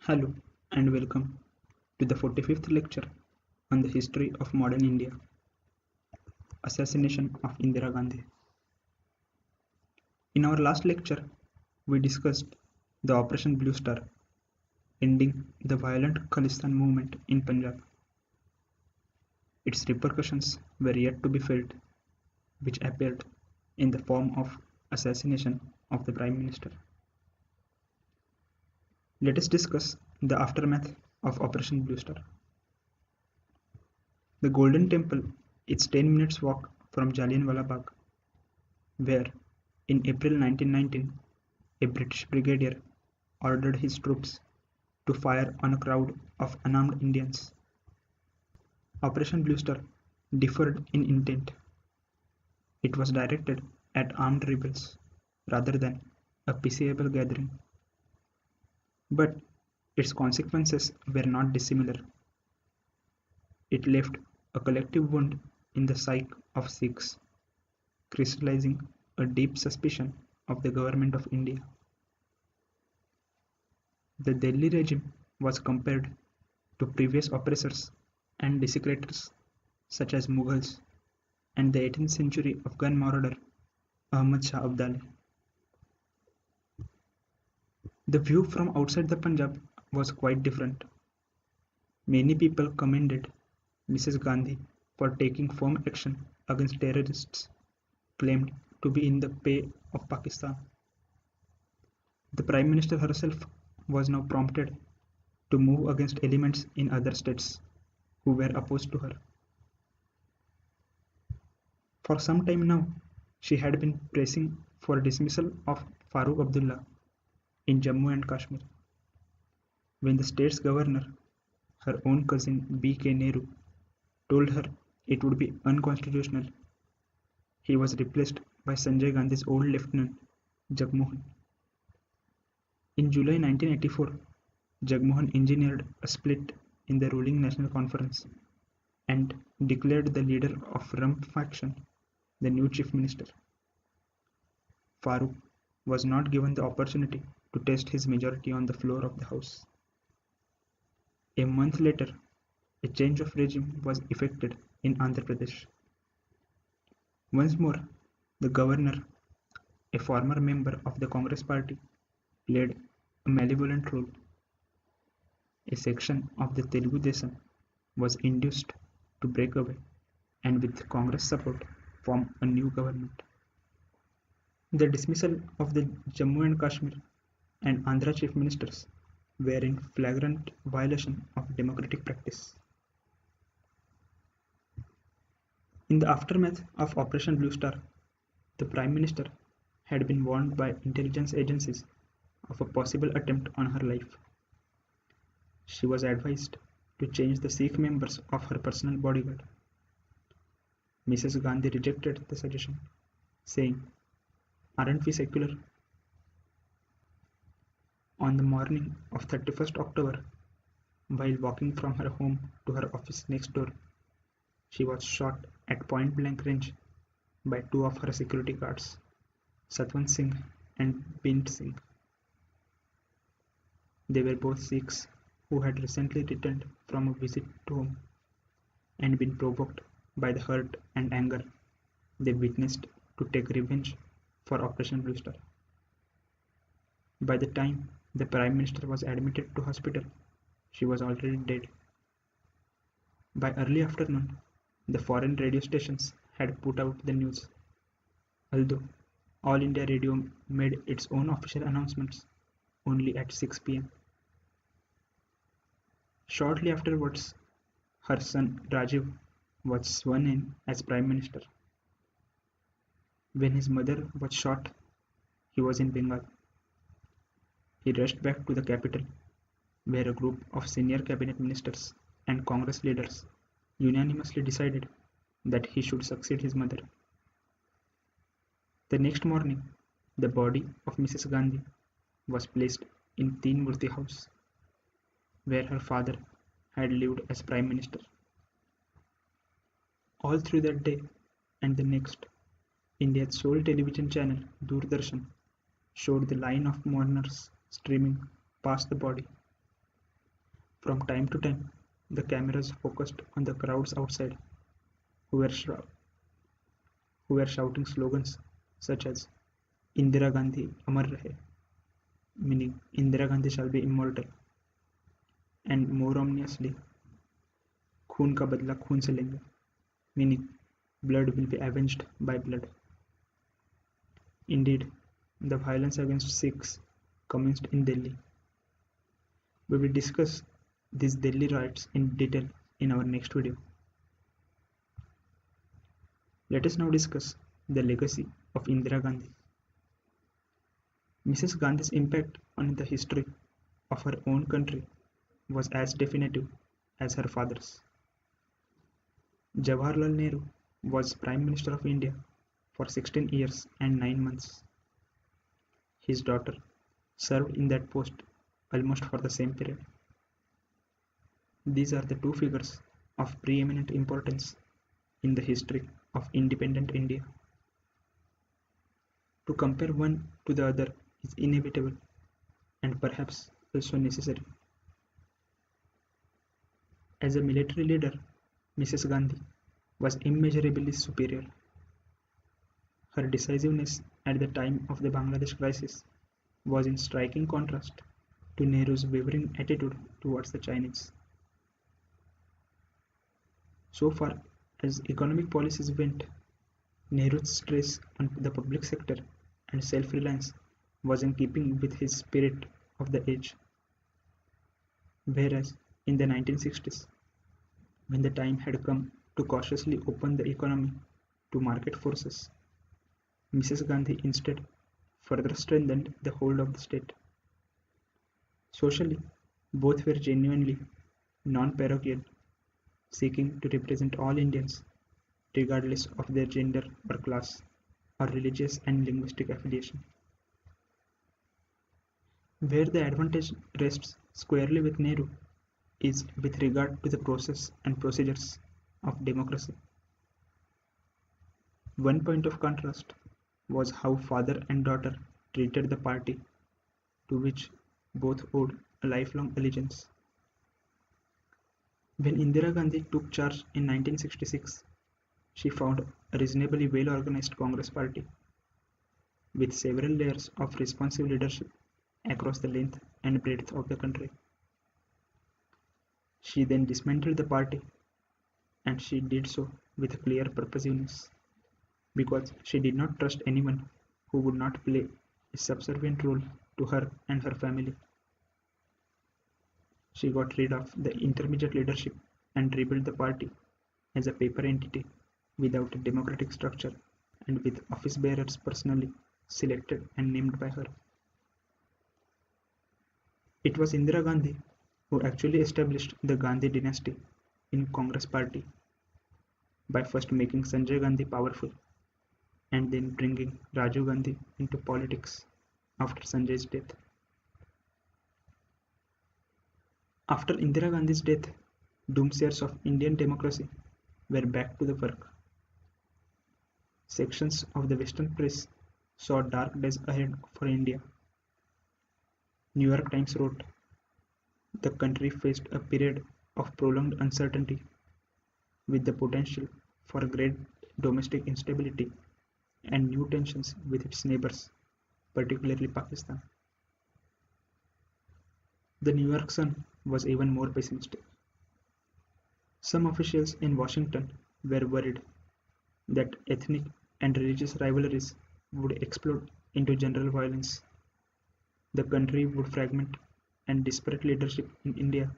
Hello and welcome to the 45th lecture on the history of modern India, Assassination of Indira Gandhi. In our last lecture, we discussed the Operation Bluestar, ending the violent Khalistan movement in Punjab. Its repercussions were yet to be felt, which appeared in the form of assassination of the Prime Minister. Let us discuss the aftermath of Operation Bluestar. The Golden Temple is 10 minutes walk from Jallianwala Bagh, where in April 1919 a British brigadier ordered his troops to fire on a crowd of unarmed Indians. Operation Bluestar differed in intent. It was directed at armed rebels rather than a peaceable gathering. But its consequences were not dissimilar. It left a collective wound in the psyche of Sikhs, crystallizing a deep suspicion of the government of India. The Delhi regime was compared to previous oppressors and desecrators such as Mughals and the 18th century Afghan marauder Ahmad Shah Abdali. The view from outside the Punjab was quite different. Many people commended Mrs. Gandhi for taking firm action against terrorists claimed to be in the pay of Pakistan. The Prime Minister herself was now prompted to move against elements in other states who were opposed to her. For some time now, she had been pressing for dismissal of Farooq Abdullah in Jammu and Kashmir. When the state's governor, her own cousin B.K. Nehru, told her it would be unconstitutional, he was replaced by Sanjay Gandhi's old lieutenant, Jagmohan. In July 1984, Jagmohan engineered a split in the ruling National Conference and declared the leader of Rump faction the new chief minister. Farooq was not given the opportunity to test his majority on the floor of the House. A month later, a change of regime was effected in Andhra Pradesh. Once more, the governor, a former member of the Congress party, played a malevolent role. A section of the Telugu Desam was induced to break away and with Congress support form a new government. The dismissal of the Jammu and Kashmir and Andhra chief ministers were in flagrant violation of democratic practice. In the aftermath of Operation Bluestar, the Prime Minister had been warned by intelligence agencies of a possible attempt on her life. She was advised to change the Sikh members of her personal bodyguard. Mrs. Gandhi rejected the suggestion, saying, "Aren't we secular?" On the morning of 31st October, while walking from her home to her office next door, she was shot at point blank range by two of her security guards, Satwant Singh and Bint Singh. They were both Sikhs who had recently returned from a visit to home and been provoked by the hurt and anger they witnessed to take revenge for Operation Bluestar. By the time the Prime Minister was admitted to hospital, she was already dead. By early afternoon, the foreign radio stations had put out the news, although All India Radio made its own official announcements only at 6 p.m. Shortly afterwards, her son Rajiv was sworn in as Prime Minister. When his mother was shot, he was in Bengal. He rushed back to the capital, where a group of senior cabinet ministers and Congress leaders unanimously decided that he should succeed his mother. The next morning, the body of Mrs. Gandhi was placed in Teen Murti House, where her father had lived as Prime Minister. All through that day and the next, India's sole television channel, Doordarshan, showed the line of mourners streaming past the body. From time to time, the cameras focused on the crowds outside who were, who were shouting slogans such as Indira Gandhi Amar Rahe, meaning Indira Gandhi shall be immortal, and more ominously, खून का बदला खून से लेंगे, meaning blood will be avenged by blood. Indeed, the violence against Sikhs commenced in Delhi. We will discuss these Delhi riots in detail in our next video. Let us now discuss the legacy of Indira Gandhi. Mrs. Gandhi's impact on the history of her own country was as definitive as her father's. Jawaharlal Nehru was Prime Minister of India for 16 years and 9 months. His daughter served in that post almost for the same period. These are the two figures of preeminent importance in the history of independent India. To compare one to the other is inevitable and perhaps also necessary. As a military leader, Mrs. Gandhi was immeasurably superior. Her decisiveness at the time of the Bangladesh crisis was in striking contrast to Nehru's wavering attitude towards the Chinese. So far as economic policies went, Nehru's stress on the public sector and self-reliance was in keeping with his spirit of the age. Whereas in the 1960s, when the time had come to cautiously open the economy to market forces, Mrs. Gandhi instead further strengthened the hold of the state. Socially, both were genuinely non-parochial, seeking to represent all Indians, regardless of their gender or class, or religious and linguistic affiliation. Where the advantage rests squarely with Nehru is with regard to the process and procedures of democracy. One point of contrast was how father and daughter treated the party to which both owed a lifelong allegiance. When Indira Gandhi took charge in 1966, she found a reasonably well-organized Congress party with several layers of responsive leadership across the length and breadth of the country. She then dismantled the party, and she did so with a clear purposiveness, because she did not trust anyone who would not play a subservient role to her and her family. She got rid of the intermediate leadership and rebuilt the party as a paper entity without a democratic structure and with office bearers personally selected and named by her. It was Indira Gandhi who actually established the Gandhi dynasty in Congress party by first making Sanjay Gandhi powerful and then bringing Rajiv Gandhi into politics after Sanjay's death. After Indira Gandhi's death, doomsayers of Indian democracy were back to the work. Sections of the Western press saw dark days ahead for India. New York Times wrote, "The country faced a period of prolonged uncertainty with the potential for great domestic instability and new tensions with its neighbors, particularly Pakistan." The New York Sun was even more pessimistic. Some officials in Washington were worried that ethnic and religious rivalries would explode into general violence. The country would fragment, and disparate leadership in India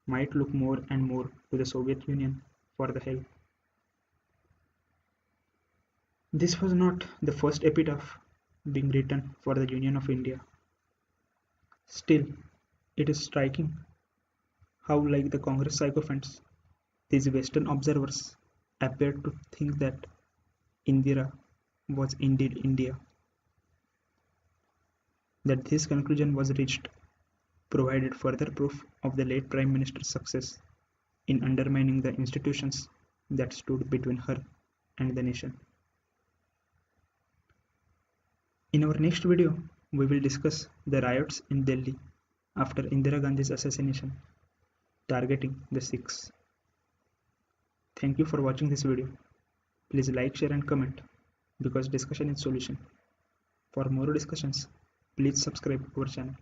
might look more and more to the Soviet Union for the help. This was not the first epitaph being written for the Union of India. Still, it is striking how, like the Congress sycophants, these Western observers appeared to think that Indira was indeed India. That this conclusion was reached provided further proof of the late Prime Minister's success in undermining the institutions that stood between her and the nation. In our next video, we will discuss the riots in Delhi after Indira Gandhi's assassination targeting the Sikhs. Thank you for watching this video. Please like, share and comment because discussion is solution. For more discussions, please subscribe our channel.